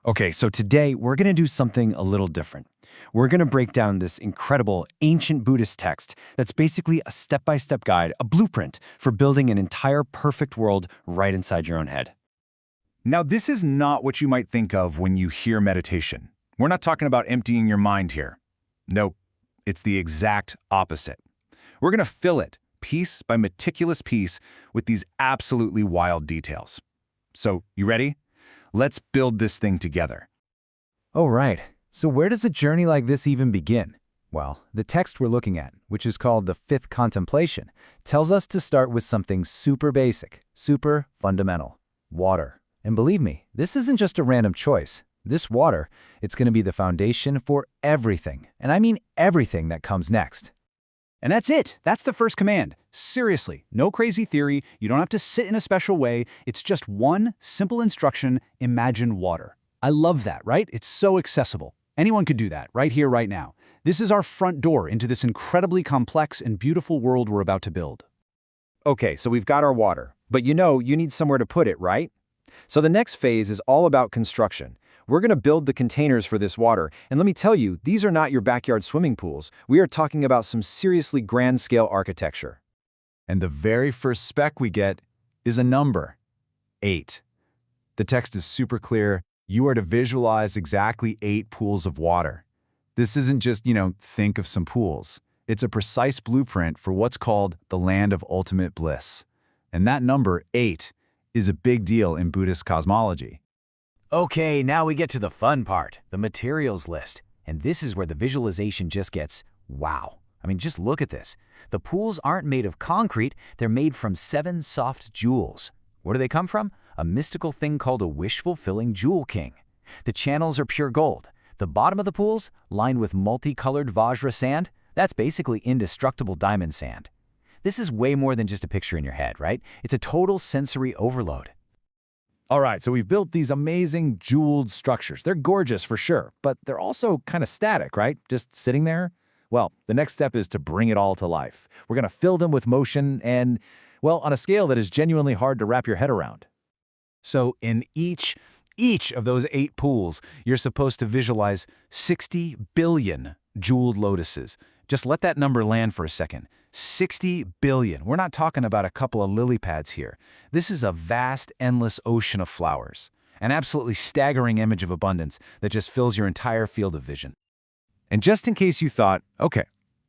Okay, so today we're going to do something a little different. We're going to break down this incredible ancient Buddhist text that's basically a step-by-step guide, a blueprint for building an entire perfect world right inside your own head. Now, this is not what you might think of when you hear meditation. We're not talking about emptying your mind here. Nope, it's the exact opposite. We're going to fill it, piece by meticulous piece, with these absolutely wild details. So, you ready? Let's build this thing together. Oh, right. So where does a journey like this even begin? Well, the text we're looking at, which is called the Fifth Contemplation, tells us to start with something super basic, super fundamental: water. And believe me, this isn't just a random choice. This water, it's going to be the foundation for everything, and I mean everything that comes next. And that's it. That's the first command. Seriously, no crazy theory. You don't have to sit in a special way. It's just one simple instruction: imagine water. I love that, right? It's so accessible. Anyone could do that, right here, right now. This is our front door into this incredibly complex and beautiful world we're about to build. Okay, so we've got our water, but you need somewhere to put it, right? So the next phase is all about construction. We're going to build the containers for this water, and let me tell you, these are not your backyard swimming pools. We are talking about some seriously grand-scale architecture. And the very first spec we get is a number: 8. The text is super clear. You are to visualize exactly 8 pools of water. This isn't just, think of some pools. It's a precise blueprint for what's called the land of ultimate bliss. And that number, 8, is a big deal in Buddhist cosmology. Okay, now we get to the fun part, the materials list. And this is where the visualization just gets wow. I mean, just look at this. The pools aren't made of concrete, they're made from 7 soft jewels. Where do they come from? A mystical thing called a wish-fulfilling jewel king. The channels are pure gold. The bottom of the pools, lined with multicolored Vajra sand, that's basically indestructible diamond sand. This is way more than just a picture in your head, right? It's a total sensory overload. All right, so we've built these amazing jeweled structures. They're gorgeous for sure, but they're also kind of static, right? Just sitting there. Well, the next step is to bring it all to life. We're going to fill them with motion and, well, on a scale that is genuinely hard to wrap your head around. So in each of those 8 pools, you're supposed to visualize 60 billion jeweled lotuses. Just let that number land for a second. 60 billion. We're not talking about a couple of lily pads here. This is a vast, endless ocean of flowers. An absolutely staggering image of abundance that just fills your entire field of vision. And just in case you thought, okay,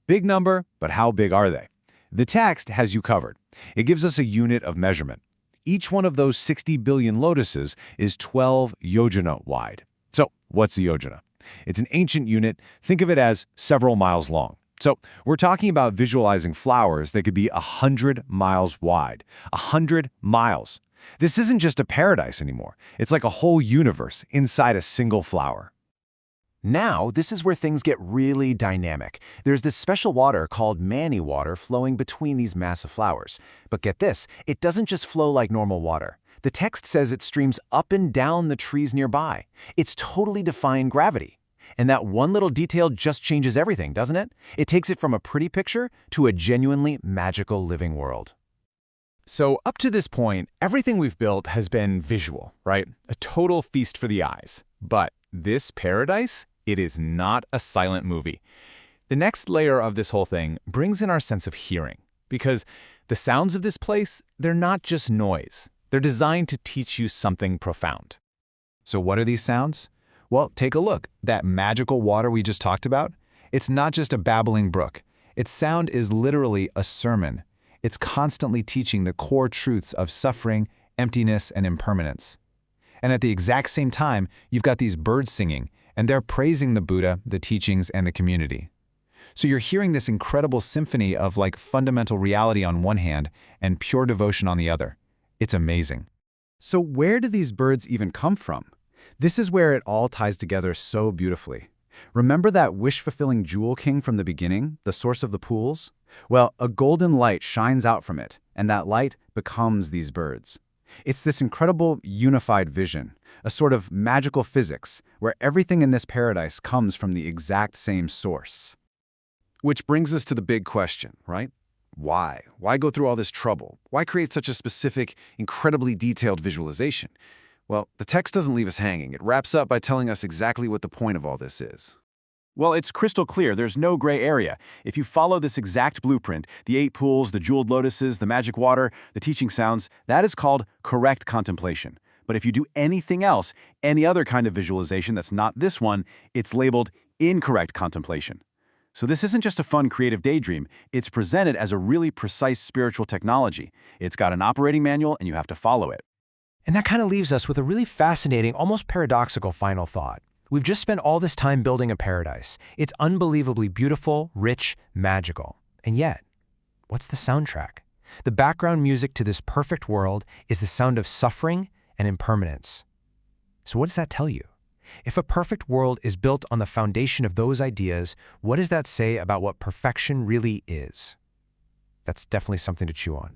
big number, but how big are they? The text has you covered. It gives us a unit of measurement. Each one of those 60 billion lotuses is 12 yojana wide. So, what's a yojana? It's an ancient unit. Think of it as several miles long. So, we're talking about visualizing flowers that could be 100 miles wide. 100 miles. This isn't just a paradise anymore. It's like a whole universe inside a single flower. Now, this is where things get really dynamic. There's this special water called mani water flowing between these massive flowers. But get this, it doesn't just flow like normal water. The text says it streams up and down the trees nearby. It's totally defying gravity. And that one little detail just changes everything, doesn't it? It takes it from a pretty picture to a genuinely magical living world. So up to this point, everything we've built has been visual, right? A total feast for the eyes. But this paradise, it is not a silent movie. The next layer of this whole thing brings in our sense of hearing, because the sounds of this place, they're not just noise. They're designed to teach you something profound. So what are these sounds? Well, take a look. That magical water we just talked about, it's not just a babbling brook. Its sound is literally a sermon. It's constantly teaching the core truths of suffering, emptiness, and impermanence. And at the exact same time, you've got these birds singing, and they're praising the Buddha, the teachings, and the community. So you're hearing this incredible symphony of fundamental reality on one hand and pure devotion on the other. It's amazing. So where do these birds even come from? This is where it all ties together so beautifully. Remember that wish-fulfilling jewel king from the beginning, the source of the pools? Well, a golden light shines out from it, and that light becomes these birds. It's this incredible unified vision, a sort of magical physics, where everything in this paradise comes from the exact same source. Which brings us to the big question, right? Why? Why go through all this trouble? Why create such a specific, incredibly detailed visualization? Well, the text doesn't leave us hanging. It wraps up by telling us exactly what the point of all this is. Well, it's crystal clear. There's no gray area. If you follow this exact blueprint, the 8 pools, the jeweled lotuses, the magic water, the teaching sounds, that is called correct contemplation. But if you do anything else, any other kind of visualization that's not this one, it's labeled incorrect contemplation. So this isn't just a fun creative daydream. It's presented as a really precise spiritual technology. It's got an operating manual and you have to follow it. And that kind of leaves us with a really fascinating, almost paradoxical final thought. We've just spent all this time building a paradise. It's unbelievably beautiful, rich, magical. And yet, what's the soundtrack? The background music to this perfect world is the sound of suffering and impermanence. So what does that tell you? If a perfect world is built on the foundation of those ideas, what does that say about what perfection really is? That's definitely something to chew on.